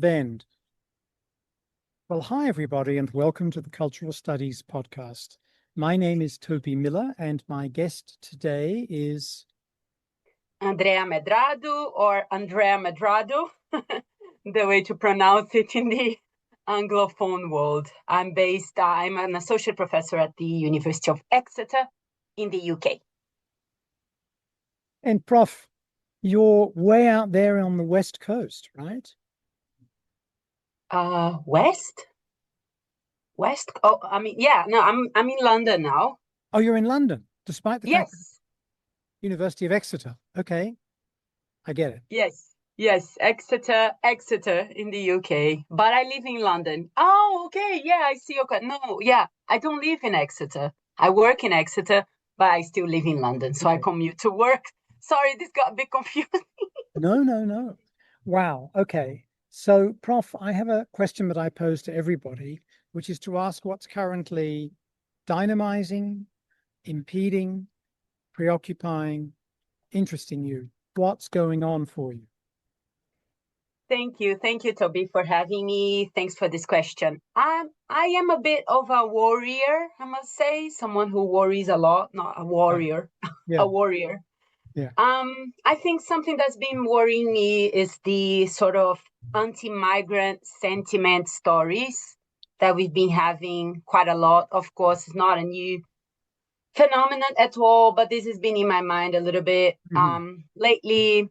Bend. Well, hi, everybody, and welcome to the Cultural Studies podcast. My name is Toby Miller, and my guest today is Andrea Medrado or Andrea Medrado, the way to pronounce it in the Anglophone world. I'm an associate professor at the University of Exeter in the UK. and Prof. You're way out there on the West Coast, right? West? West? Oh, no, I'm in London now. Oh, you're in London, despite the fact that Yes, University of Exeter. Okay, I get it. yes, Exeter in the UK, but I live in London. Oh, okay, yeah, I see. Okay, no, yeah, I don't live in Exeter. I work in Exeter, but I still live in London, so I Okay. commute to work. Sorry, this got a bit confusing. No. Wow. Okay. So, Prof, I have a question that I pose to everybody, which is to ask what's currently dynamizing, impeding, preoccupying, interesting you. What's going on for you? Thank you, Toby, for having me. Thanks for this question. I am a bit of a warrior, I must say, someone who worries a lot, not a Right. warrior, Yeah. a warrior. Yeah. I think something that's been worrying me is the sort of anti-migrant sentiment stories that we've been having quite a lot. Of course, it's not a new phenomenon at all, but this has been in my mind a little bit Mhm. lately.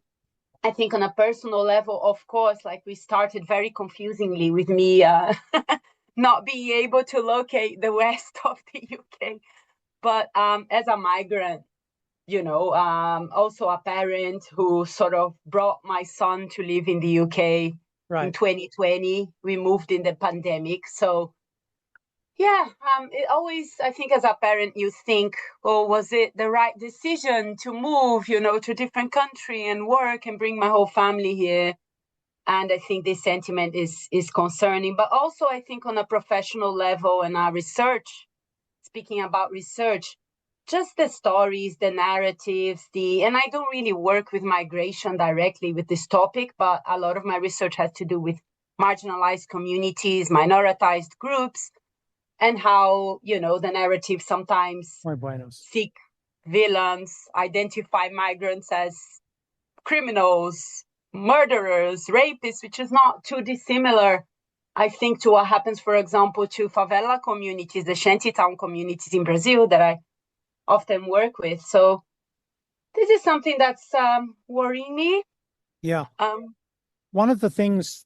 I think on a personal level, of course, like we started very confusingly with me not being able to locate the west of the UK. But as a migrant, also a parent who sort of brought my son to live in the UK in Right. 2020. We moved in the pandemic. So, yeah, it always, I think as a parent, you think, oh, was it the right decision to move, to a different country and work and bring my whole family here? And I think this sentiment is concerning. But also, I think on a professional level and our research, speaking about research, just the stories, the narratives, and I don't really work with migration directly with this topic, but a lot of my research has to do with marginalized communities, minoritized groups, and how, the narrative sometimes Muy buenos. seek villains, identify migrants as criminals, murderers, rapists, which is not too dissimilar, I think, to what happens, for example, to favela communities, the shantytown communities in Brazil that I often work with. So this is something that's worrying me. Yeah. Um, One of the things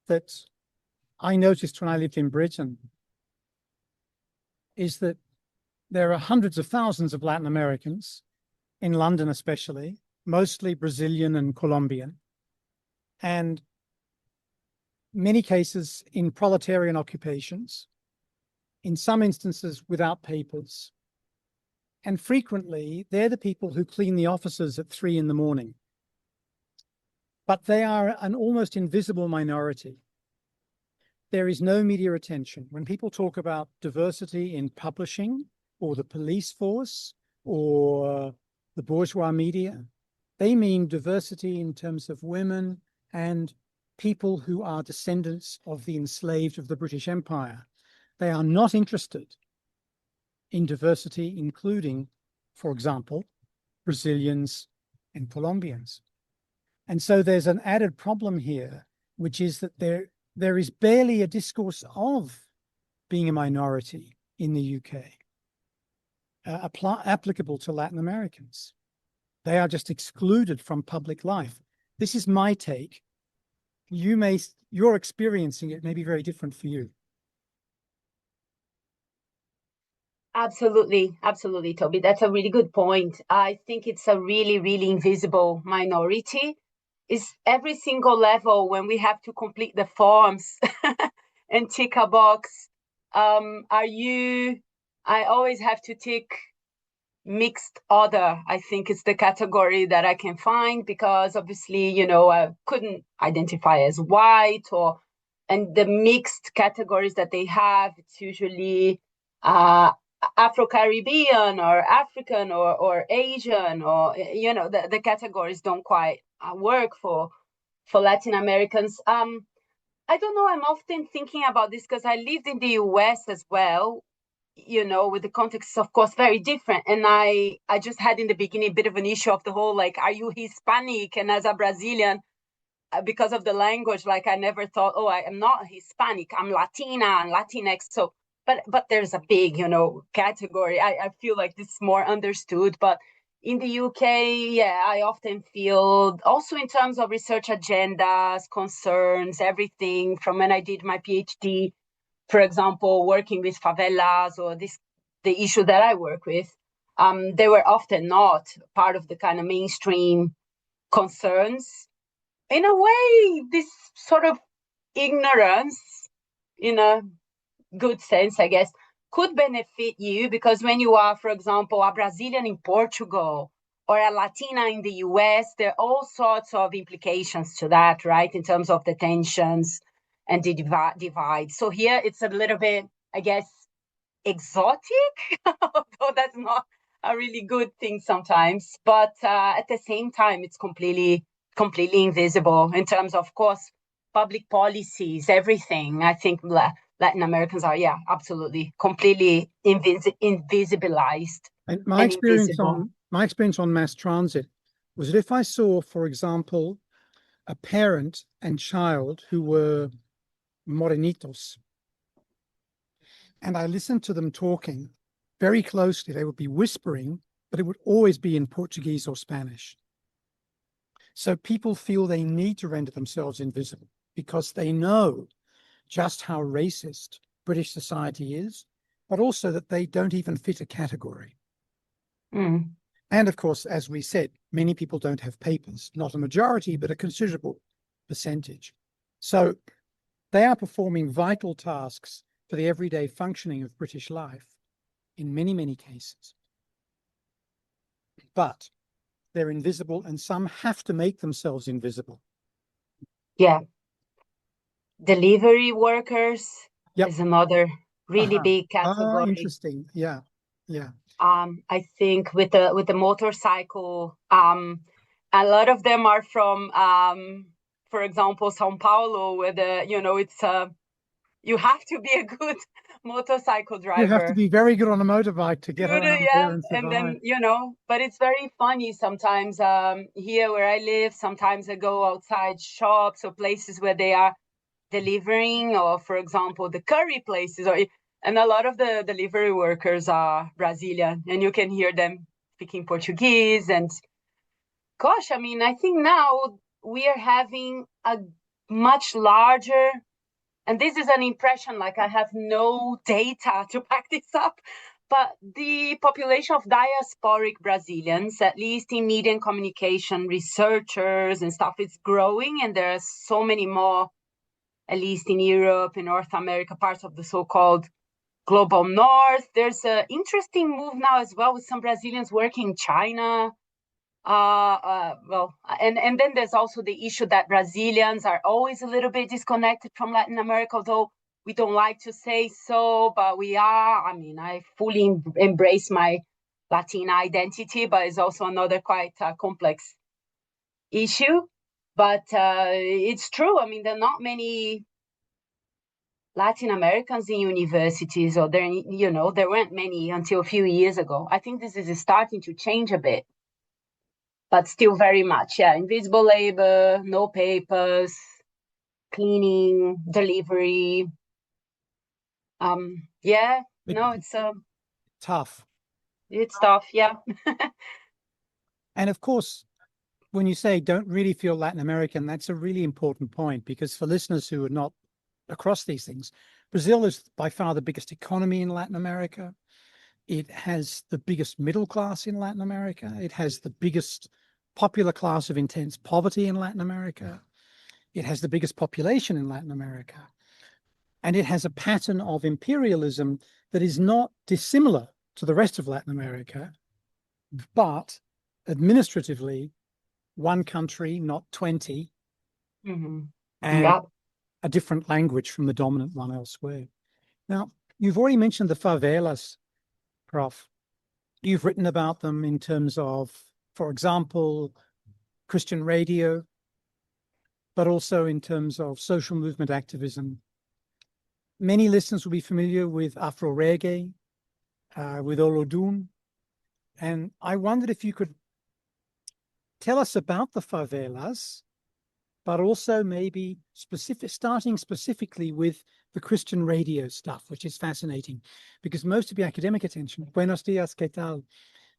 that I noticed when I lived in Britain is that there are hundreds of thousands of Latin Americans in London, especially, mostly Brazilian and Colombian, and many cases in proletarian occupations, in some instances without papers. And frequently, they're the people who clean the offices at 3 a.m. But they are an almost invisible minority. There is no media attention. When people talk about diversity in publishing or the police force or the bourgeois media, they mean diversity in terms of women and people who are descendants of the enslaved of the British Empire. They are not interested in diversity, including, for example, Brazilians and Colombians. And so there's an added problem here, which is that there is barely a discourse of being a minority in the UK applicable to Latin Americans. They are just excluded from public life. This is my take. You're experiencing it may be very different for you. absolutely, Toby. That's a really good point. I think it's a really, really invisible minority. Is every single level when we have to complete the forms and tick a box. I always have to tick mixed other. I think it's the category that I can find because obviously, I couldn't identify as white and the mixed categories that they have, it's usually uh, Afro-Caribbean or African or Asian or, the categories don't quite work for Latin Americans. I don't know. I'm often thinking about this because I lived in the US as well, with the context, of course, very different. And I just had in the beginning a bit of an issue of the whole, like, are you Hispanic? And as a Brazilian, because of the language, like I never thought, oh, I am not Hispanic, I'm Latina and Latinx. So, but there's a big, category. I feel like this is more understood. But in the UK, yeah, I often feel also in terms of research agendas, concerns, everything from when I did my PhD, for example, working with favelas or the issue that I work with, they were often not part of the kind of mainstream concerns. In a way, this sort of ignorance, in a good sense, I guess, could benefit you because when you are, for example, a Brazilian in Portugal or a Latina in the US, there are all sorts of implications to that, right? In terms of the tensions and the divide. So here it's a little bit, I guess, exotic, although that's not a really good thing sometimes. But at the same time, it's completely invisible in terms of course, public policies, everything. I think Latin Americans are, yeah, absolutely, completely invisibilized And and invisible. my experience on mass transit was that if I saw, for example, a parent and child who were morenitos, and I listened to them talking very closely, they would be whispering, but it would always be in Portuguese or Spanish. So people feel they need to render themselves invisible because they know just how racist British society is, but also that they don't even fit a category. Mm. And of course, as we said, many people don't have papers, not a majority, but a considerable percentage. So they are performing vital tasks for the everyday functioning of British life in many, many cases. But they're invisible, and some have to make themselves invisible. Yeah, delivery workers Yep. is another really big Ah, category. interesting. Yeah, yeah. I think with the motorcycle, a lot of them are from, for example, São Paulo, where it's you have to be a good motorcycle You have to driver. be very good on a motorbike to get Good, around yeah, there and and survive. then but it's very funny sometimes. Here where I live, sometimes I go outside shops or places where they are delivering, or for example the curry places, and a lot of the delivery workers are Brazilian, and you can hear them speaking Portuguese. And gosh, I mean, I think now we are having a much larger, and this is an impression, like I have no data to back this up, but the population of diasporic Brazilians, at least in media and communication researchers and stuff, is growing, and there are so many more, at least in Europe, in North America, parts of the so-called global north. There's an interesting move now as well with some Brazilians working in China. And then there's also the issue that Brazilians are always a little bit disconnected from Latin America, although we don't like to say so, but we are. I mean, I fully embrace my Latina identity, but it's also another quite complex issue. But it's true. I mean, there are not many Latin Americans in universities, or there weren't many until a few years ago. I think this is starting to change a bit, but still very much, yeah, invisible labor, no papers, cleaning, delivery. Yeah, no, Tough. it's tough, yeah. And of course, when you say don't really feel Latin American, that's a really important point, because for listeners who are not across these things, Brazil is by far the biggest economy in Latin America. It has the biggest middle class in Latin America. It has the biggest popular class of intense poverty in Latin America. It has the biggest population in Latin America. And it has a pattern of imperialism that is not dissimilar to the rest of Latin America, but administratively, one country, not 20, Mm-hmm. and Yeah. a different language from the dominant one elsewhere. Now, you've already mentioned the favelas, Prof. You've written about them in terms of, for example, Christian radio. but also in terms of social movement activism. Many listeners will be familiar with Afro reggae, with Olodum. And I wondered if you could tell us about the favelas, but also maybe starting specifically with the Christian radio stuff, which is fascinating, because most of the academic attention, Buenos Dias, ¿qué tal?,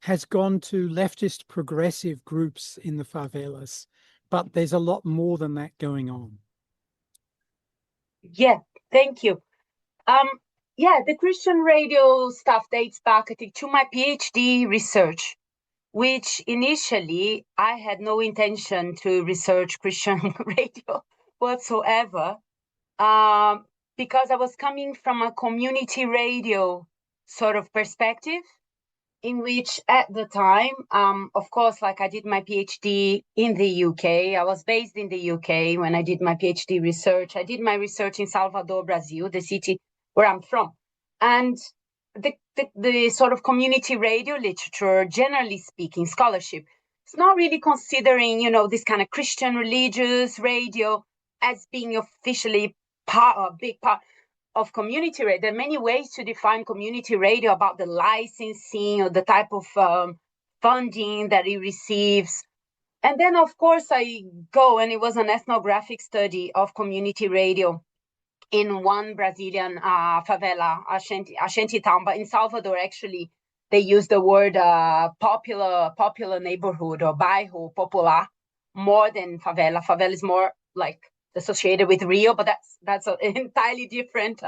has gone to leftist progressive groups in the favelas, but there's a lot more than that going on. Yeah, thank you. Yeah, the Christian radio stuff dates back, I think, to my PhD research, which initially I had no intention to research Christian radio whatsoever, because I was coming from a community radio sort of perspective, in which at the time, of course, like I did my PhD in the UK. I was based in the UK when I did my PhD research. I did my research in Salvador, Brazil, the city where I'm from. And the sort of community radio literature, generally speaking, scholarship, it's not really considering, this kind of Christian religious radio as being officially a big part of community radio. There are many ways to define community radio, about the licensing or the type of funding that it receives. And then, of course, I go, and it was an ethnographic study of community radio in one Brazilian favela, a shanty town, but in Salvador, actually, they use the word popular neighborhood, or bairro popular, more than favela. Favela is more like associated with Rio, but that's an entirely different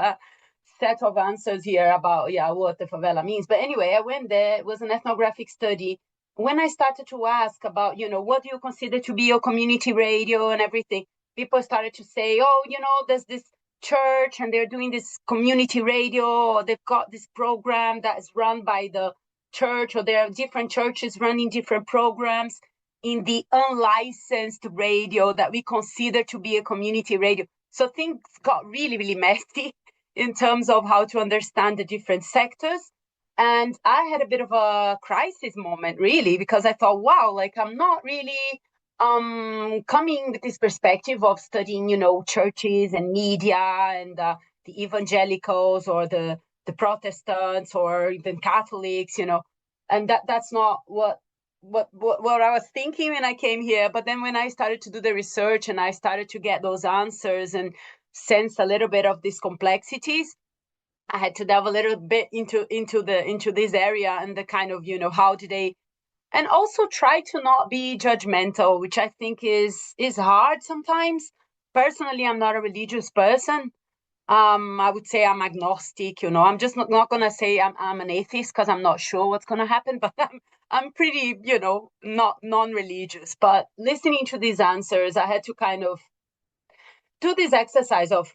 set of answers here about what the favela means. But anyway, I went there. It was an ethnographic study. When I started to ask about, what do you consider to be your community radio and everything, people started to say, oh, there's this church and they're doing this community radio, or they've got this program that is run by the church, or there are different churches running different programs in the unlicensed radio that we consider to be a community radio. So things got really, really messy in terms of how to understand the different sectors. And I had a bit of a crisis moment, really, because I thought, wow, like I'm not really coming with this perspective of studying, churches and media and the evangelicals or the Protestants or even Catholics, and that's not what I was thinking when I came here. But then when I started to do the research and I started to get those answers and sense a little bit of these complexities, I had to delve a little bit into this area and the kind of, how do they, and also try to not be judgmental, which I think is hard sometimes. Personally, I'm not a religious person. I would say I'm agnostic, I'm just not going to say I'm an atheist, because I'm not sure what's going to happen, but I'm pretty, not non-religious. But listening to these answers, I had to kind of do this exercise of,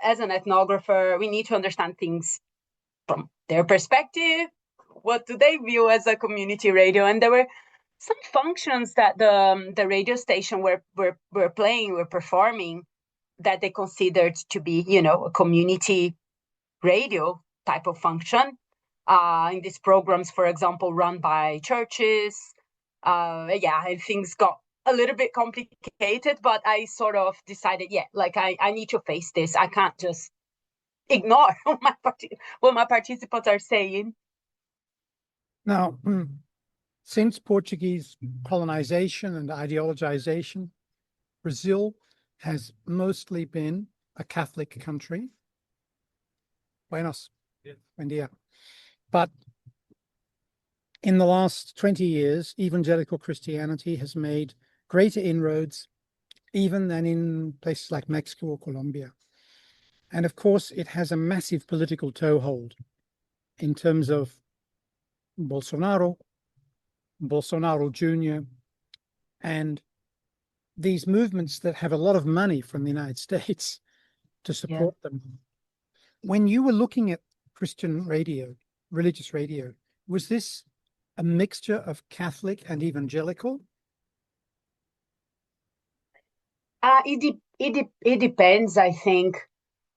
as an ethnographer, we need to understand things from their perspective. What do they view as a community radio? And there were some functions that the radio station were performing, that they considered to be, a community radio type of function. In these programs, for example, run by churches. And things got a little bit complicated, but I sort of decided, I need to face this. I can't just ignore what my participants are saying. Now, since Portuguese colonization and ideologization, Brazil has mostly been a Catholic country. Buen dia. But in the last 20 years, evangelical Christianity has made greater inroads even than in places like Mexico or Colombia. And of course, it has a massive political toehold in terms of Bolsonaro Jr., and these movements that have a lot of money from the United States to support them. When you were looking at Christian radio, religious radio, was this a mixture of Catholic and evangelical? It depends, I think.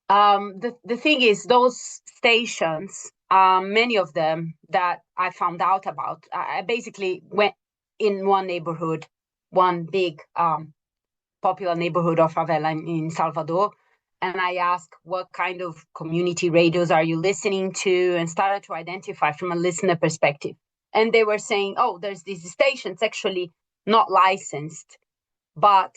The thing is, those stations, many of them that I found out about, I basically went in one neighborhood, one big popular neighborhood of favela in Salvador. And I asked, what kind of community radios are you listening to? And started to identify from a listener perspective. And they were saying, oh, there's these stations actually not licensed, but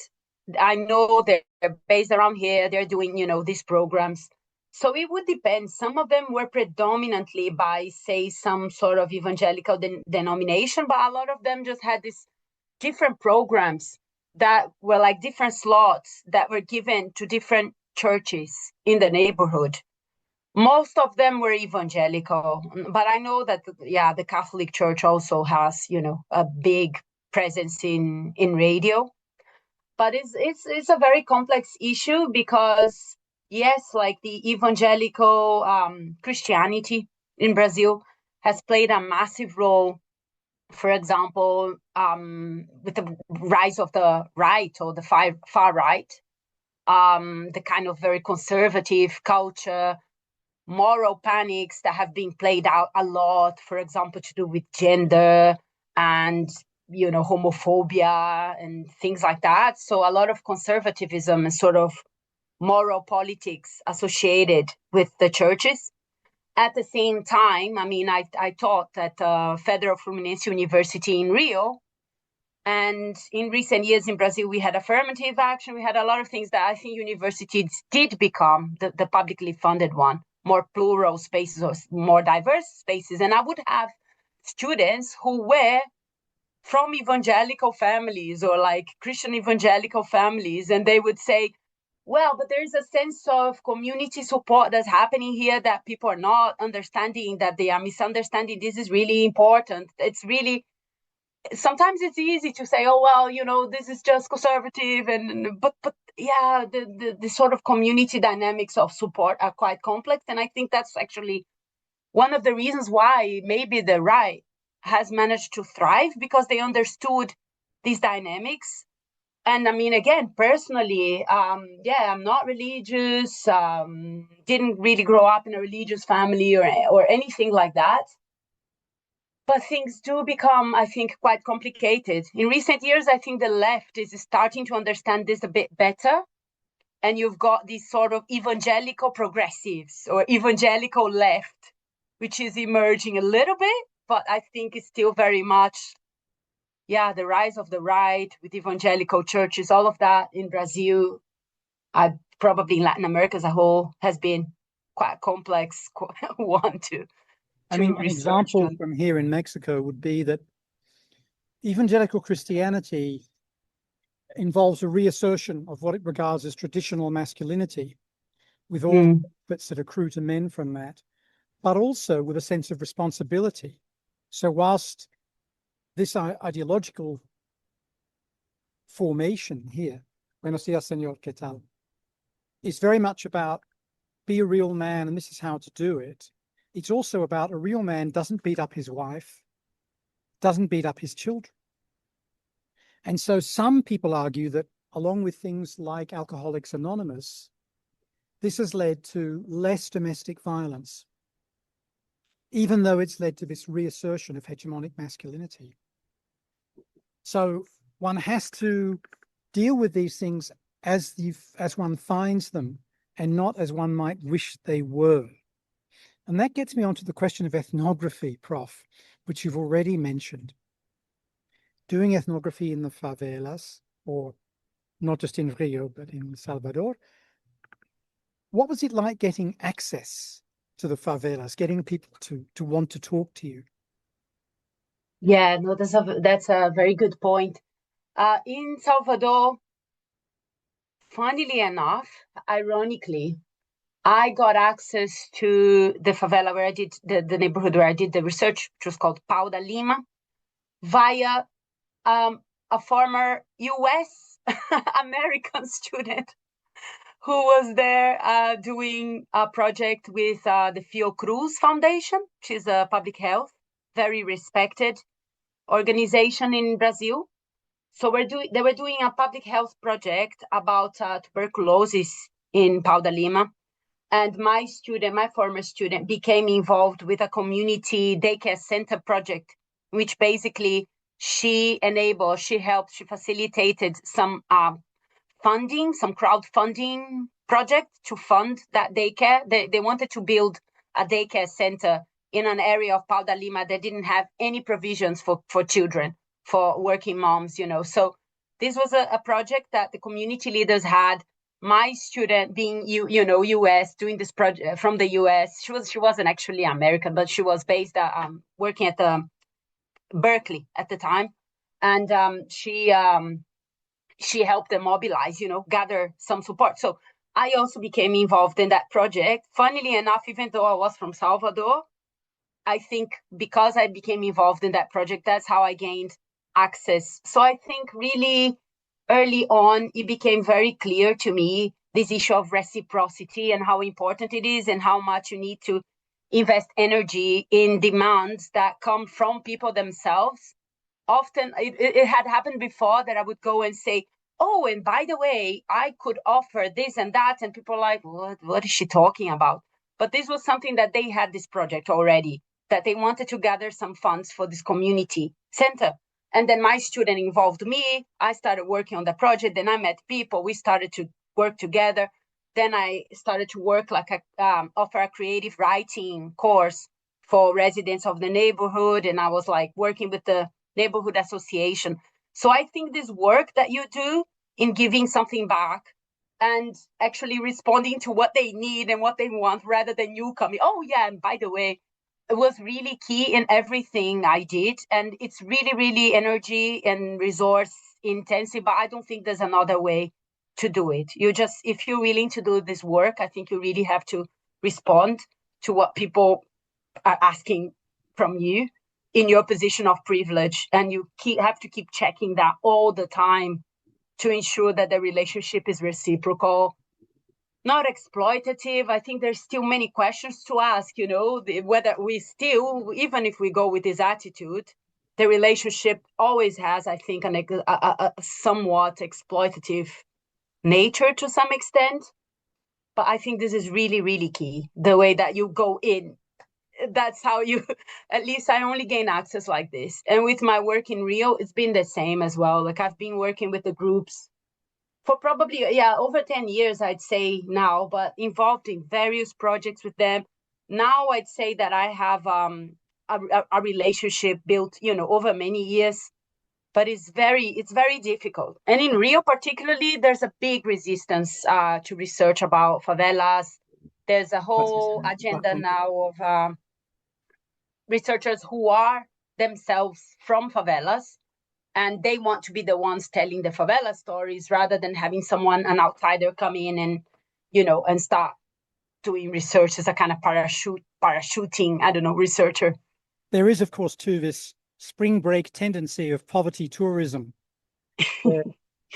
I know they're based around here. They're doing, these programs. So it would depend. Some of them were predominantly by, say, some sort of evangelical denomination, but a lot of them just had these different programs that were like different slots that were given to different churches in the neighborhood. Most of them were evangelical, but I know that, the Catholic Church also has, a big presence in radio. But it's a very complex issue because, yes, like the evangelical Christianity in Brazil has played a massive role. For example, with the rise of the right or the far right, the kind of very conservative culture, moral panics that have been played out a lot, for example, to do with gender and homophobia and things like that. So a lot of conservatism and sort of moral politics associated with the churches. At the same time, I taught at Federal Fluminense University in Rio. And in recent years in Brazil, we had affirmative action. We had a lot of things that I think universities did become the publicly funded one, more plural spaces or more diverse spaces. And I would have students who were from evangelical families or like Christian evangelical families. And they would say, well, but there is a sense of community support that's happening here that people are not understanding, that they are misunderstanding. This is really important. It's really, sometimes it's easy to say, oh, well, this is just conservative. But yeah, the sort of community dynamics of support are quite complex. And I think that's actually one of the reasons why maybe the right has managed to thrive, because they understood these dynamics. And again, personally, I'm not religious, didn't really grow up in a religious family or anything like that. But things do become, I think, quite complicated. In recent years, I think the left is starting to understand this a bit better. And you've got these sort of evangelical progressives or evangelical left, which is emerging a little bit, but I think it's still very much, the rise of the right with evangelical churches, all of that in Brazil, probably in Latin America as a whole, has been quite a complex one to An research. example from here in Mexico would be that evangelical Christianity involves a reassertion of what it regards as traditional masculinity, with all the benefits that accrue to men from that, but also with a sense of responsibility. So whilst this ideological formation here, buenos dias, señor, ¿qué tal?, is very much about be a real man and this is how to do it. It's also about a real man doesn't beat up his wife, doesn't beat up his children. And so some people argue that along with things like Alcoholics Anonymous, this has led to less domestic violence, even though it's led to this reassertion of hegemonic masculinity. So one has to deal with these things as one finds them and not as one might wish they were. And that gets me onto the question of ethnography, Prof, which you've already mentioned. Doing ethnography in the favelas, or not just in Rio, but in Salvador. What was it like getting access to the favelas, getting people to want to talk to you? Yeah, no, that's a very good point. In Salvador, funnily enough, ironically, I got access to the favela where I did the neighborhood where I did the research, which was called Pau da Lima, via a former US American student who was there doing a project with the Fiocruz Foundation, which is a public health, very respected organization in Brazil. So they were doing a public health project about tuberculosis in Pau da Lima. And my former student, became involved with a community daycare center project, which basically she facilitated some funding, some crowdfunding project to fund that daycare. They wanted to build a daycare center in an area of Pau da Lima that didn't have any provisions for children, for working moms, So this was a project that the community leaders had. My student being US, doing this project from the US. She wasn't actually American, but she was based working at the Berkeley at the time, and she helped them mobilize, gather some support. So I also became involved in that project. Funnily enough, even though I was from Salvador, I think because I became involved in that project, that's how I gained access. So I think really early on, it became very clear to me this issue of reciprocity and how important it is and how much you need to invest energy in demands that come from people themselves. Often it had happened before that I would go and say, oh, and by the way, I could offer this and that. And people are like, what is she talking about? But this was something that they had this project already, that they wanted to gather some funds for this community center. And then my student involved me. I started working on the project. Then I met people. We started to work together. Then I started to work offer a creative writing course for residents of the neighborhood. And I was like working with the neighborhood association. So I think this work that you do in giving something back and actually responding to what they need and what they want rather than you coming, oh yeah, and by the way, it was really key in everything I did. And it's really, really energy and resource intensive, but I don't think there's another way to do it. If you're willing to do this work, I think you really have to respond to what people are asking from you in your position of privilege. And you have to keep checking that all the time to ensure that the relationship is reciprocal, not exploitative. I think there's still many questions to ask, whether we still, even if we go with this attitude, the relationship always has, I think, a somewhat exploitative nature to some extent. But I think this is really, really key, the way that you go in. That's how you, at least I only gain access like this. And with my work in Rio, it's been the same as well. Like I've been working with the groups for probably, over 10 years, I'd say now, but involved in various projects with them. Now I'd say that I have a relationship built, over many years, but it's very difficult. And in Rio particularly, there's a big resistance to research about favelas. There's a whole agenda now of researchers who are themselves from favelas, and they want to be the ones telling the favela stories rather than having an outsider come in and, and start doing research as a kind of parachuting, I don't know, researcher. There is, of course, too, this spring break tendency of poverty tourism.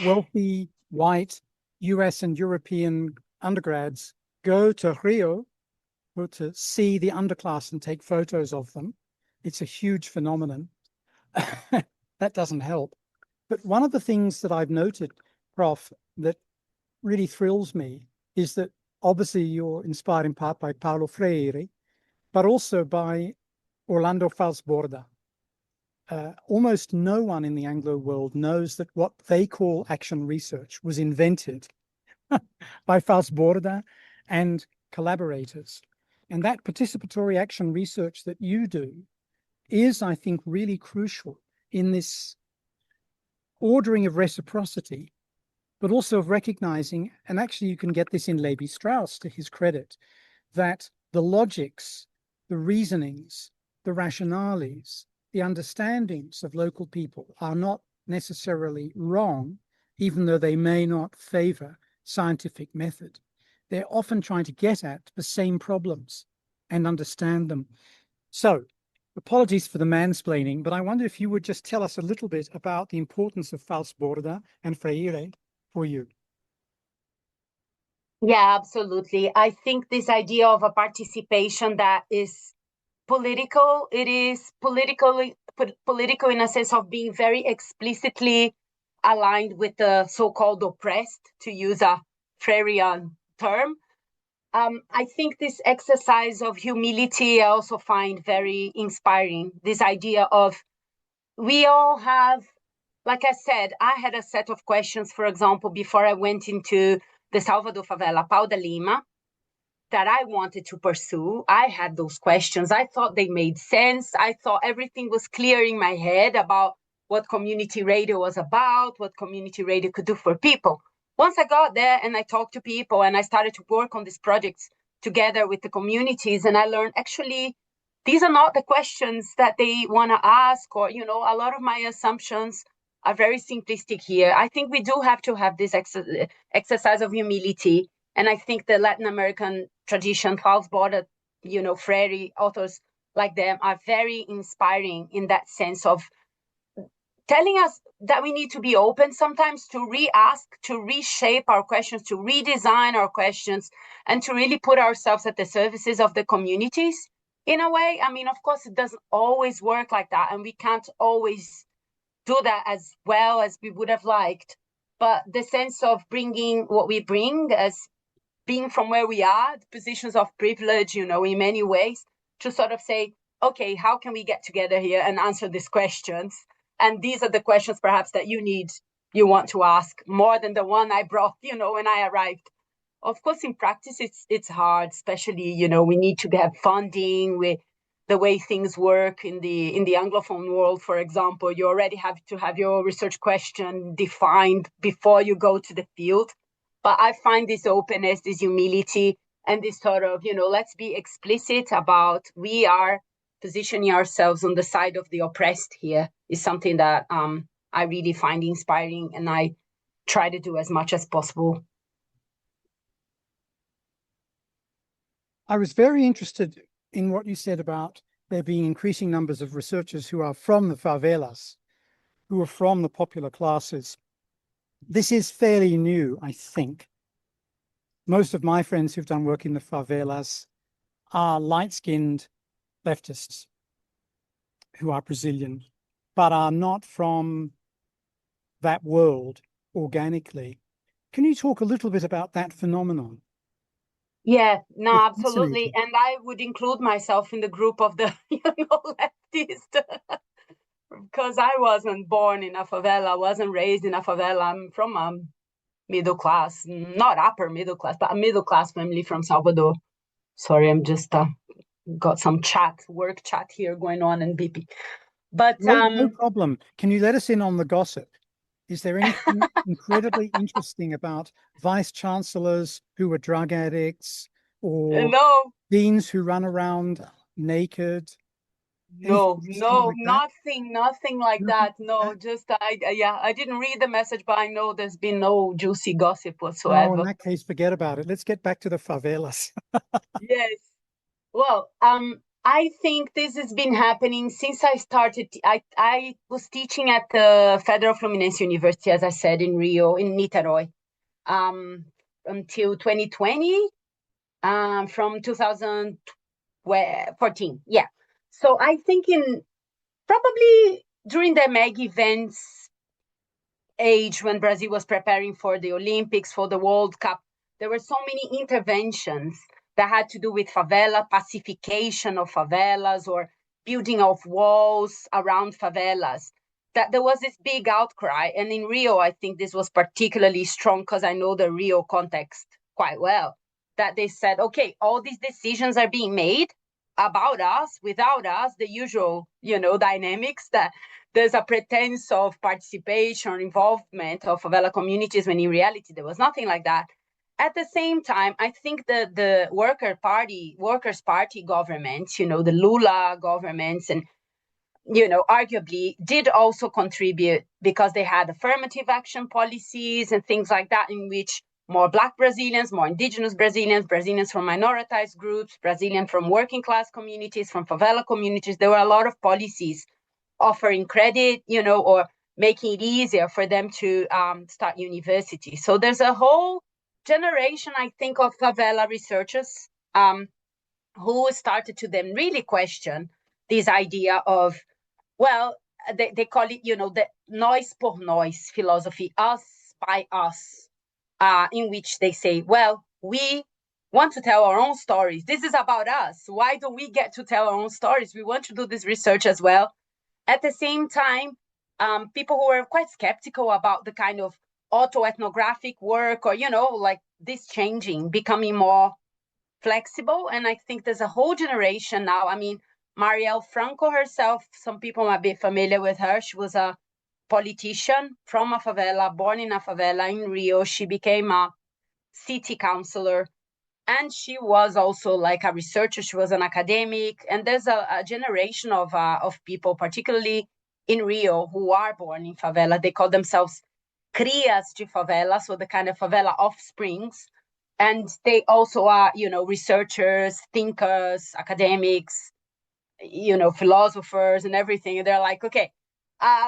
Wealthy, white, US and European undergrads go to Rio to see the underclass and take photos of them. It's a huge phenomenon. That doesn't help. But one of the things that I've noted, Prof, that really thrills me is that obviously you're inspired in part by Paulo Freire, but also by Orlando Falsborda. Almost no one in the Anglo world knows that what they call action research was invented by Falsborda and collaborators. And that participatory action research that you do is, I think, really crucial in this ordering of reciprocity, but also of recognizing, and actually you can get this in Levi-Strauss to his credit, that the logics, the reasonings, the rationales, the understandings of local people are not necessarily wrong, even though they may not favor scientific method. They're often trying to get at the same problems and understand them. So, apologies for the mansplaining, but I wonder if you would just tell us a little bit about the importance of Falsborda and Freire for you. Yeah, absolutely. I think this idea of a participation that is political, it is political in a sense of being very explicitly aligned with the so-called oppressed, to use a Freirean term. I think this exercise of humility I also find very inspiring. This idea of we all have like I said, I had a set of questions, for example, before I went into the Salvador favela, Pau de Lima, that I wanted to pursue. I had those questions. I thought they made sense. I thought everything was clear in my head about what community radio was about, what community radio could do for people. Once I got there and I talked to people and I started to work on these projects together with the communities, and I learned actually these are not the questions that they want to ask, or, a lot of my assumptions are very simplistic here. I think we do have to have this exercise of humility. And I think the Latin American tradition, False Border, Freire, authors like them are very inspiring in that sense of telling us that we need to be open sometimes to re-ask, to reshape our questions, to redesign our questions, and to really put ourselves at the services of the communities in a way. I mean, of course, it doesn't always work like that, and we can't always do that as well as we would have liked. But the sense of bringing what we bring as being from where we are, positions of privilege, in many ways, to sort of say, okay, how can we get together here and answer these questions? And these are the questions perhaps that you want to ask more than the one I brought, when I arrived. Of course, in practice, it's hard, especially, we need to have funding with the way things work in the Anglophone world, for example. You already have to have your research question defined before you go to the field. But I find this openness, this humility, and this sort of, let's be explicit about we are positioning ourselves on the side of the oppressed here is something that I really find inspiring, and I try to do as much as possible. I was very interested in what you said about there being increasing numbers of researchers who are from the favelas, who are from the popular classes. This is fairly new, I think. Most of my friends who've done work in the favelas are light-skinned leftists who are Brazilian, but are not from that world organically. Can you talk a little bit about that phenomenon? Yeah, no, It's absolutely. fascinating. And I would include myself in the group of the, leftist, because I wasn't born in a favela, I wasn't raised in a favela. I'm from a middle class, not upper middle class, but a middle class family from Salvador. Sorry, I'm just got some work chat here going on and beeping. But No problem. Can you let us in on the gossip? Is there anything incredibly interesting about vice chancellors who are drug addicts or no, deans who run around naked? Anything no, interesting no, like that? nothing like Nothing that. like No, that? just I didn't read the message, but I know there's been no juicy gossip Oh, in whatsoever. that case, forget about it. Let's get back to the favelas. Yes. Well, I think this has been happening since I started. I was teaching at the Federal Fluminense University, as I said, in Rio, in Niterói, until 2020, from 2014. Yeah. So I think in probably during the Meg events age, when Brazil was preparing for the Olympics, for the World Cup, there were so many interventions that had to do with favela, pacification of favelas, or building of walls around favelas, that there was this big outcry. And in Rio, I think this was particularly strong because I know the Rio context quite well, that they said, okay, all these decisions are being made about us, without us, the usual, dynamics that there's a pretense of participation or involvement of favela communities, when in reality there was nothing like that. At the same time, I think the Workers' Party governments, the Lula governments, and arguably did also contribute, because they had affirmative action policies and things like that, in which more Black Brazilians, more indigenous Brazilians, Brazilians from minoritized groups, Brazilians from working class communities, from favela communities, there were a lot of policies offering credit, or making it easier for them to start university. So there's a whole generation, I think, of favela researchers who started to then really question this idea of, well, they call it, the nós por nós philosophy, us by us, in which they say, well, we want to tell our own stories. This is about us. Why don't we get to tell our own stories? We want to do this research as well. At the same time, people who were quite skeptical about the kind of auto-ethnographic work, or, like this changing, becoming more flexible. And I think there's a whole generation now. I mean, Marielle Franco herself, some people might be familiar with her. She was a politician from a favela, born in a favela in Rio. She became a city councilor, and she was also like a researcher. She was an academic. And there's a generation of people, particularly in Rio, who are born in favela. They call themselves crias de favela, so the kind of favela offsprings. And they also are, researchers, thinkers, academics, philosophers and everything. And they're like, okay,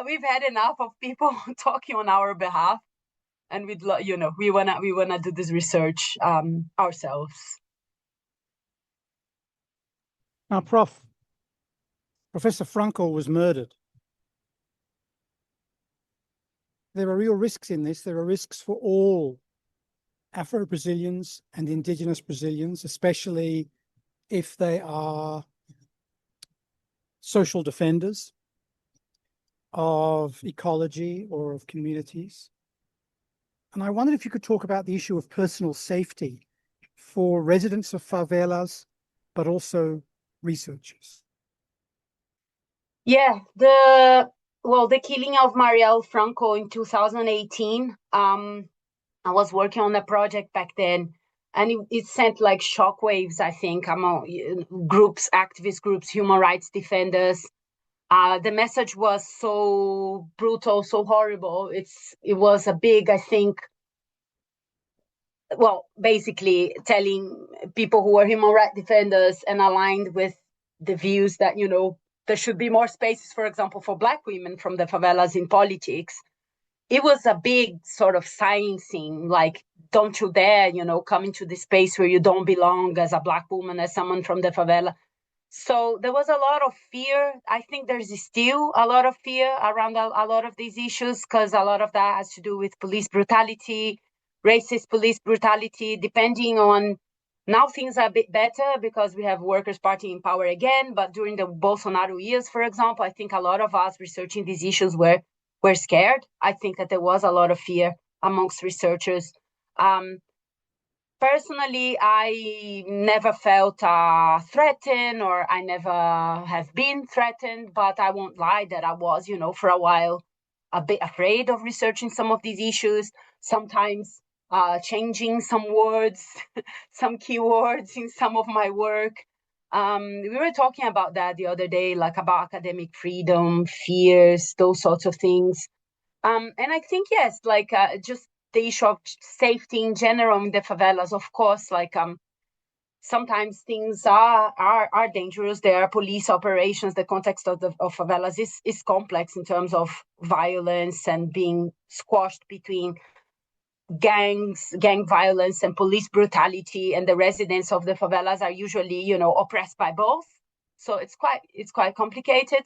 we've had enough of people talking on our behalf, and we wanna do this research ourselves. Now, Professor Franco was murdered. There are real risks in this. There are risks for all Afro-Brazilians and indigenous Brazilians, especially if they are social defenders of ecology or of communities. And I wondered if you could talk about the issue of personal safety for residents of favelas, but also researchers. Yeah, the killing of Marielle Franco in 2018. I was working on a project back then, and it sent like shockwaves, I think, among groups, activist groups, human rights defenders. The message was so brutal, so horrible. It was a big, I think, basically telling people who were human rights defenders and aligned with the views that, there should be more spaces, for example, for Black women from the favelas in politics. It was a big sort of silencing, like, don't you dare, come into this space where you don't belong as a Black woman, as someone from the favela. So there was a lot of fear. I think there's still a lot of fear around a lot of these issues, because a lot of that has to do with police brutality, racist police brutality, depending on, now things are a bit better because we have Workers' Party in power again. But during the Bolsonaro years, for example, I think a lot of us researching these issues were scared. I think that there was a lot of fear amongst researchers. Personally, I never felt threatened, or I never have been threatened, but I won't lie that I was, for a while, a bit afraid of researching some of these issues, sometimes changing some words, some keywords in some of my work. We were talking about that the other day, like about academic freedom, fears, those sorts of things. And I think, yes, like just the issue of safety in general in the favelas, of course, like sometimes things are dangerous. There are police operations. The context of favelas is complex in terms of violence and being squashed between gang violence and police brutality, and the residents of the favelas are usually, oppressed by both. So it's quite complicated.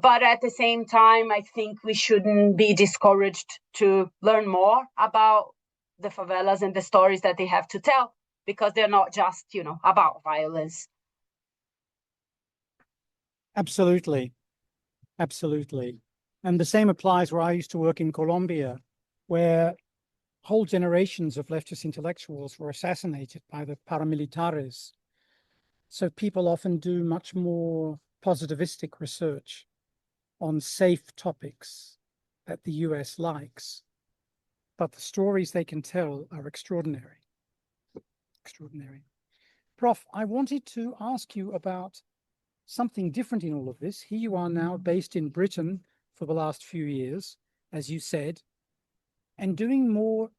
But at the same time, I think we shouldn't be discouraged to learn more about the favelas and the stories that they have to tell, because they're not just, about violence. Absolutely. Absolutely. And the same applies where I used to work in Colombia, where whole generations of leftist intellectuals were assassinated by the paramilitares. So people often do much more positivistic research on safe topics that the US likes, but the stories they can tell are extraordinary. Extraordinary. Prof, I wanted to ask you about something different in all of this. Here you are now based in Britain for the last few years, as you said, and doing more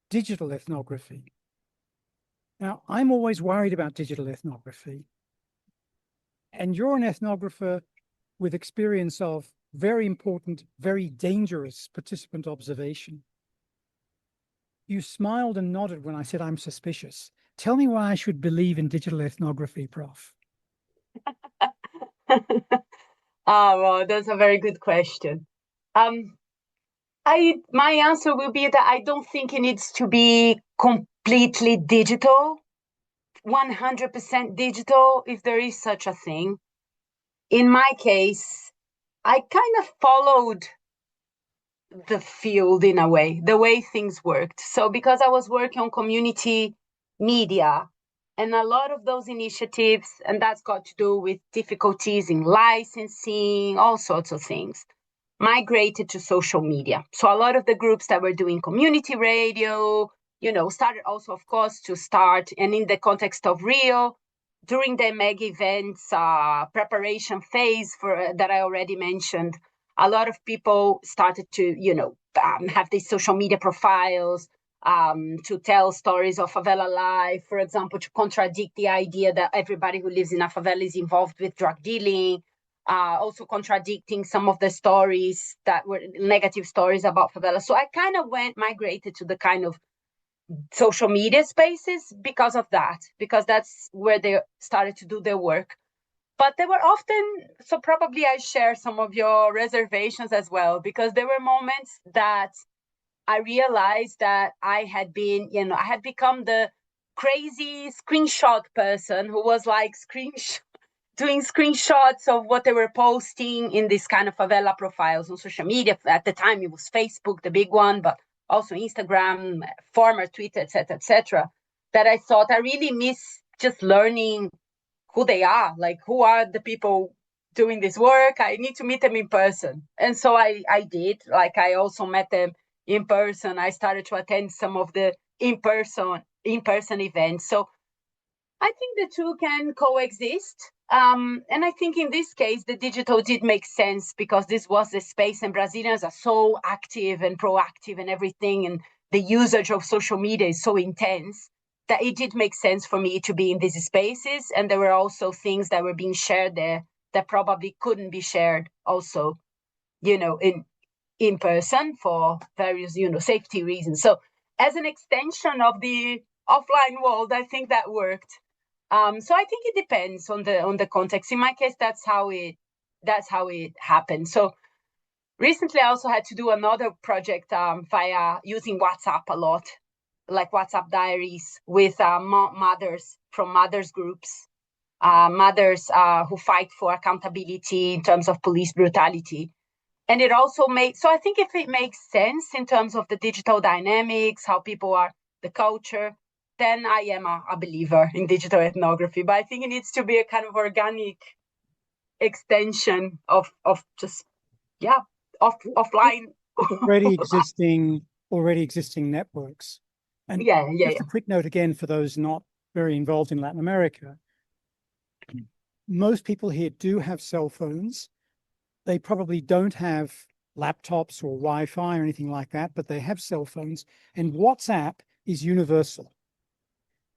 digital ethnography. Now, I'm always worried about digital ethnography. And you're an ethnographer with experience of very important, very dangerous participant observation. You smiled and nodded when I said I'm suspicious. Tell me why I should believe in digital ethnography, Prof. Well, that's a very good question. My answer will be that I don't think it needs to be completely digital, 100% digital, if there is such a thing. In my case, I kind of followed the field in a way, the way things worked. So because I was working on community media and a lot of those initiatives, and that's got to do with difficulties in licensing, all sorts of things, migrated to social media. So a lot of the groups that were doing community radio, started also, of course, and in the context of Rio, during the mega events preparation phase that I already mentioned, a lot of people started to, have these social media profiles, to tell stories of favela life, for example, to contradict the idea that everybody who lives in a favela is involved with drug dealing, also contradicting some of the stories that were negative stories about favela. So I kind of migrated to the kind of social media spaces because of that, because that's where they started to do their work. But they were often, so probably I share some of your reservations as well, because there were moments that I realized that I had become the crazy screenshot person who was like doing screenshots of what they were posting in this kind of favela profiles on social media. At the time, it was Facebook, the big one, but also Instagram, former Twitter, etc., etc. That I thought I really miss just learning who they are, like who are the people doing this work. I need to meet them in person. And so I did. Like I also met them in person. I started to attend some of the in-person events. So I think the two can coexist. And I think in this case, the digital did make sense because this was the space, and Brazilians are so active and proactive and everything. And the usage of social media is so intense that it did make sense for me to be in these spaces. And there were also things that were being shared there that probably couldn't be shared also, in person for various, safety reasons. So as an extension of the offline world, I think that worked. So I think it depends on the context. In my case, that's how it happened. So recently, I also had to do another project via using WhatsApp a lot, like WhatsApp diaries with mothers from mothers groups, mothers who fight for accountability in terms of police brutality. And it also so I think if it makes sense in terms of the digital dynamics, how people are, the culture, then I am a believer in digital ethnography. But I think it needs to be a kind of organic extension of just, yeah, offline. already existing networks. And Yeah. just a quick note again for those not very involved in Latin America. Most people here do have cell phones. They probably don't have laptops or Wi-Fi or anything like that, but they have cell phones. And WhatsApp is universal.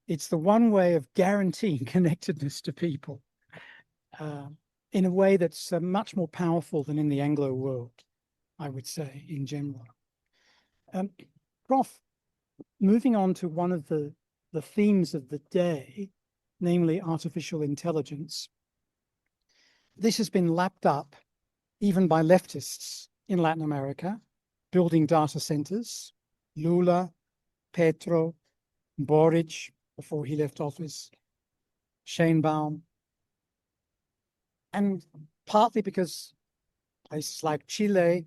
It's the one way of guaranteeing connectedness to people in a way that's much more powerful than in the Anglo world, I would say, in general. Prof, moving on to one of the themes of the day, namely artificial intelligence. This has been lapped up even by leftists in Latin America, building data centers. Lula, Petro, Boric, before he left office, Sheinbaum, and partly because places like Chile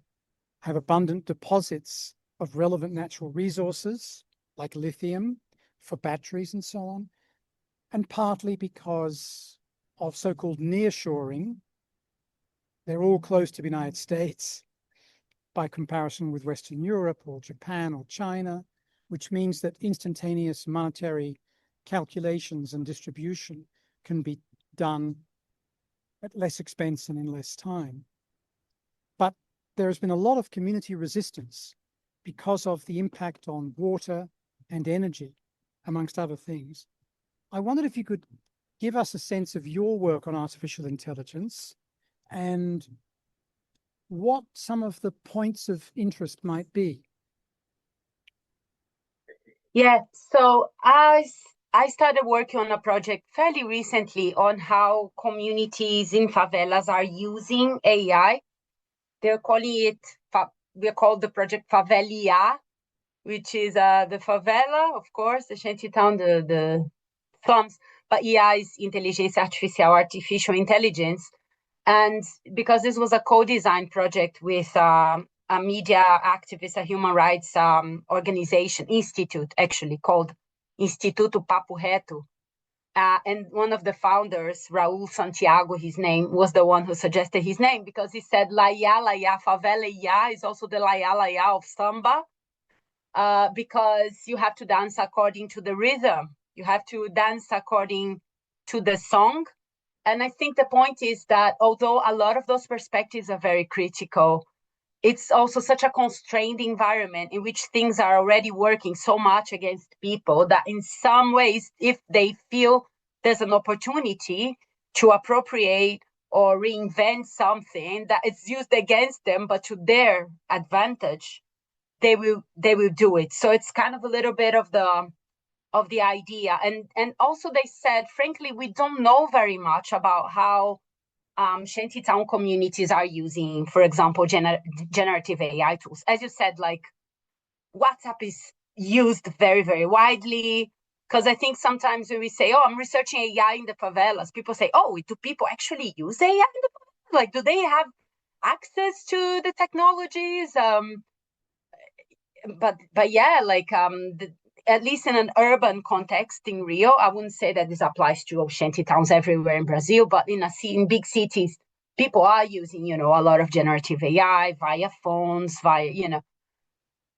have abundant deposits of relevant natural resources like lithium for batteries and so on, and partly because of so-called nearshoring. They're all close to the United States by comparison with Western Europe or Japan or China, which means that instantaneous monetary calculations and distribution can be done at less expense and in less time. But there has been a lot of community resistance because of the impact on water and energy, amongst other things. I wondered if you could give us a sense of your work on artificial intelligence and what some of the points of interest might be. Yeah, so I started working on a project fairly recently on how communities in favelas are using AI. They're calling it, we call the project Favelia, which is the favela, of course, the shantytown, the slums, but AI is artificial intelligence. And because this was a co-design project with a media activist, a human rights organization, institute actually, called Instituto Papo Reto. And one of the founders, Raul Santiago, his name, was the one who suggested his name because he said La Ya, favela ya is also the La Ya of samba, because you have to dance according to the rhythm. You have to dance according to the song. And I think the point is that although a lot of those perspectives are very critical, it's also such a constrained environment in which things are already working so much against people that in some ways, if they feel there's an opportunity to appropriate or reinvent something that is used against them, but to their advantage, they will do it. So it's kind of a little bit of the idea. And also they said, frankly, we don't know very much about how shantytown communities are using, for example, generative AI tools. As you said, like WhatsApp is used very, very widely. Because I think sometimes when we say, oh, I'm researching AI in the favelas, people say, oh, do people actually use AI in the favelas? Like, do they have access to the technologies? But yeah, like at least in an urban context in Rio, I wouldn't say that this applies to shanty towns everywhere in Brazil, but in big cities, people are using, a lot of generative AI via phones, via.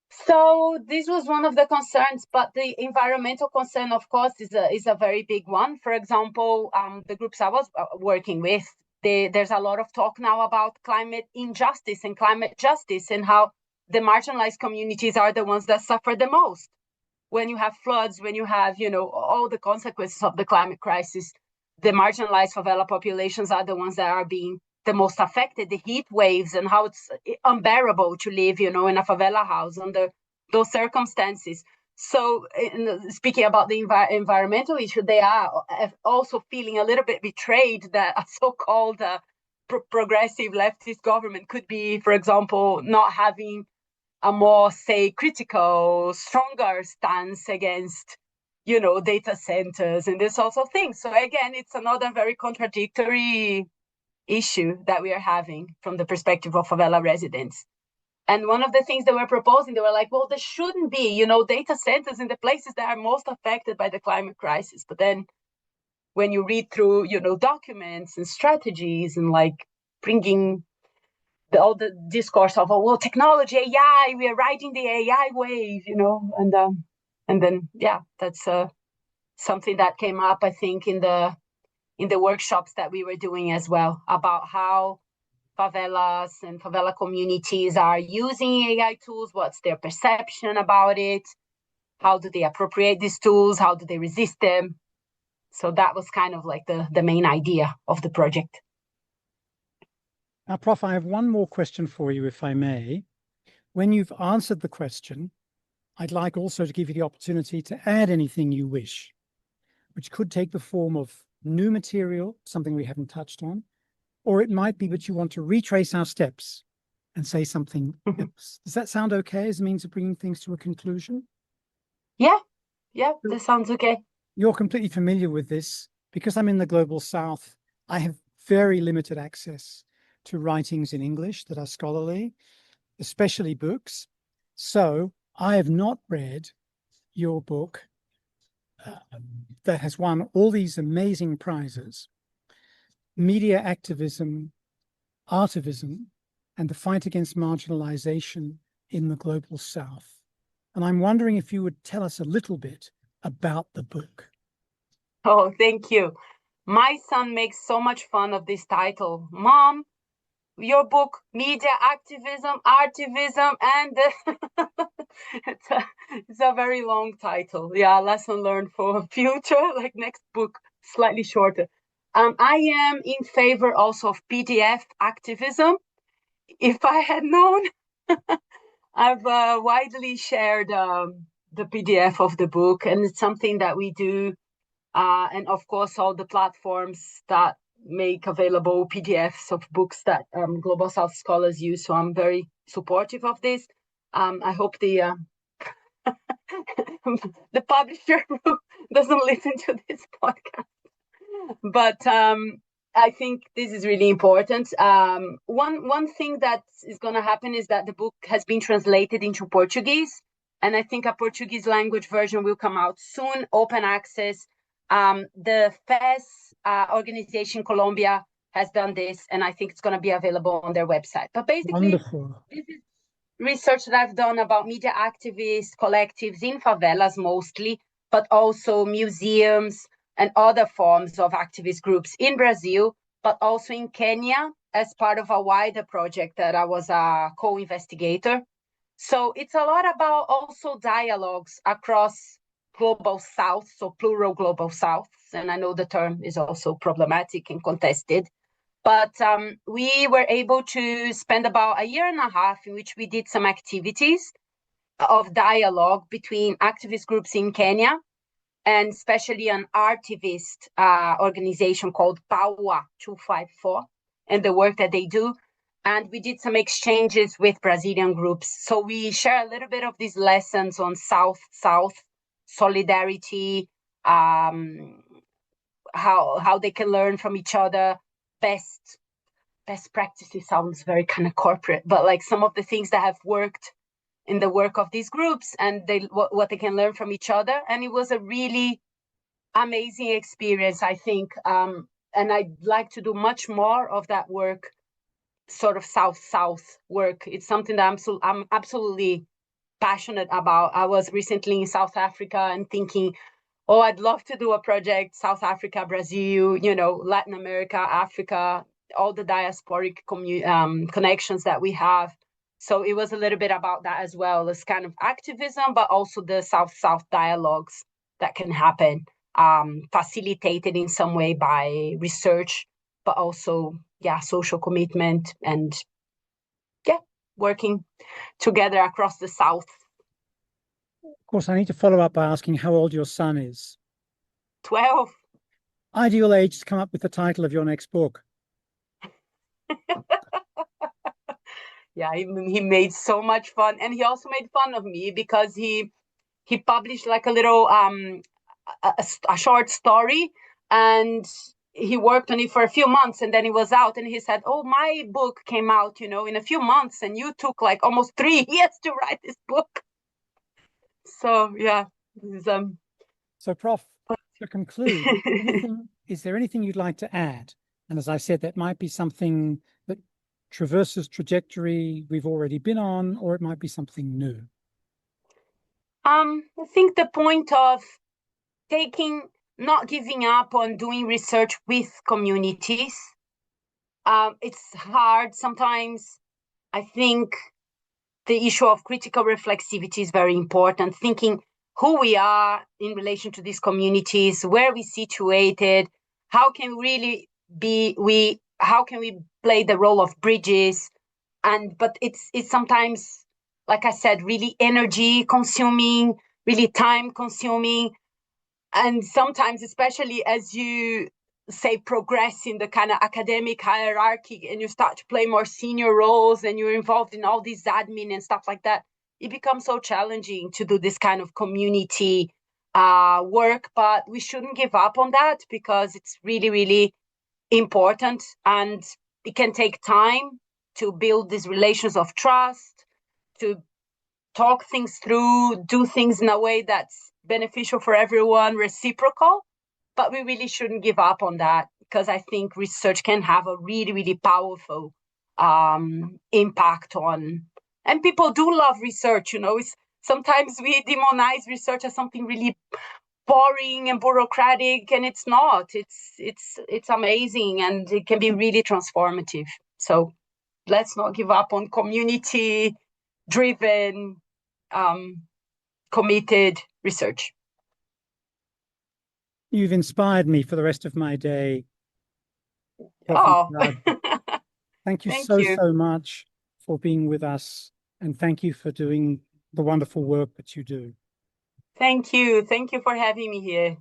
So this was one of the concerns, but the environmental concern, of course, is a very big one. For example, the groups I was working with, there's a lot of talk now about climate injustice and climate justice and how the marginalized communities are the ones that suffer the most when you have floods, when you have, all the consequences of the climate crisis. The marginalized favela populations are the ones that are being the most affected, the heat waves and how it's unbearable to live, in a favela house under those circumstances. So speaking about the environmental issue, they are also feeling a little bit betrayed that a so-called progressive leftist government could be, for example, not having a more, say, critical, stronger stance against, data centers and this sort of thing. So again, it's another very contradictory issue that we are having from the perspective of favela residents. And one of the things they were proposing, they were like, well, there shouldn't be, data centers in the places that are most affected by the climate crisis. But then when you read through, documents and strategies and like bringing all the discourse of, oh, well, technology, AI, we are riding the AI wave, and then, yeah, that's something that came up, I think, in the workshops that we were doing as well, about how favelas and favela communities are using AI tools, what's their perception about it, how do they appropriate these tools, how do they resist them. So that was kind of like the main idea of the project. Now, Prof, I have one more question for you, if I may. When you've answered the question, I'd like also to give you the opportunity to add anything you wish, which could take the form of new material, something we haven't touched on, or it might be that you want to retrace our steps and say something else. Does that sound okay as a means of bringing things to a conclusion? Yeah, that sounds okay. You're completely familiar with this. Because I'm in the Global South, I have very limited access to writings in English that are scholarly, especially books. So I have not read your book that has won all these amazing prizes: Media Activism, Artivism, and the Fight Against Marginalization in the Global South. And I'm wondering if you would tell us a little bit about the book. Oh, thank you. My son makes so much fun of this title. Mom, your book, Media Activism, Artivism, and it's a very long title. Yeah, lesson learned for future, like next book, slightly shorter. I am in favor also of PDF activism. If I had known, I've widely shared the PDF of the book, and it's something that we do. And of course, all the platforms that make available PDFs of books that Global South scholars use. So I'm very supportive of this. I hope the the publisher doesn't listen to this podcast. But I think this is really important. One thing that is going to happen is that the book has been translated into Portuguese, and I think a Portuguese language version will come out soon, open access. The FES organization Colombia has done this, and I think it's going to be available on their website. But basically, Wonderful. this is research that I've done about media activists, collectives in favelas mostly, but also museums and other forms of activist groups in Brazil, but also in Kenya as part of a wider project that I was a co-investigator. So it's a lot about also dialogues across global south, so plural global south. And I know the term is also problematic and contested. But we were able to spend about a year and a half in which we did some activities of dialogue between activist groups in Kenya, and especially an artivist organization called PAUA 254 and the work that they do. And we did some exchanges with Brazilian groups. So we share a little bit of these lessons on South-South solidarity, how they can learn from each other, best practices sounds very kind of corporate, but like some of the things that have worked in the work of these groups and what they can learn from each other. And it was a really amazing experience, I think. And I'd like to do much more of that work, sort of South-South work. It's something that I'm absolutely passionate about. I was recently in South Africa and thinking, oh, I'd love to do a project, South Africa, Brazil, Latin America, Africa, all the diasporic connections that we have. So it was a little bit about that as well, as kind of activism, but also the South-South dialogues that can happen, facilitated in some way by research, but also, social commitment and, working together across the South. Of course, I need to follow up by asking how old your son is. 12. Ideal age to come up with the title of your next book. Yeah, he made so much fun, and he also made fun of me because he published like a little a short story, and he worked on it for a few months, and then it was out, and he said, "Oh, my book came out, in a few months, and you took like almost 3 years to write this book." So yeah, this is, So, Prof, to conclude, is there anything you'd like to add? And as I said, that might be something that traverses trajectory we've already been on, or it might be something new. I think the point of not giving up on doing research with communities. It's hard sometimes. I think the issue of critical reflexivity is very important. Thinking who we are in relation to these communities, where we're situated, how can we really how can we play the role of bridges? But it's sometimes, like I said, really energy consuming, really time consuming. And sometimes, especially as you say progress in the kind of academic hierarchy and you start to play more senior roles and you're involved in all these admin and stuff like that, it becomes so challenging to do this kind of community work. But we shouldn't give up on that because it's really, really important, and it can take time to build these relations of trust, to talk things through, do things in a way that's beneficial for everyone, reciprocal. But we really shouldn't give up on that, because I think research can have a really, really powerful impact on, and people do love research, sometimes we demonize research as something really boring and bureaucratic, and it's not. It's amazing, and it can be really transformative. So let's not give up on community driven, committed research. You've inspired me for the rest of my day. Oh, thank you Thank so you. much for being with us, and thank you for doing the wonderful work that you do. Thank you. Thank you for having me here.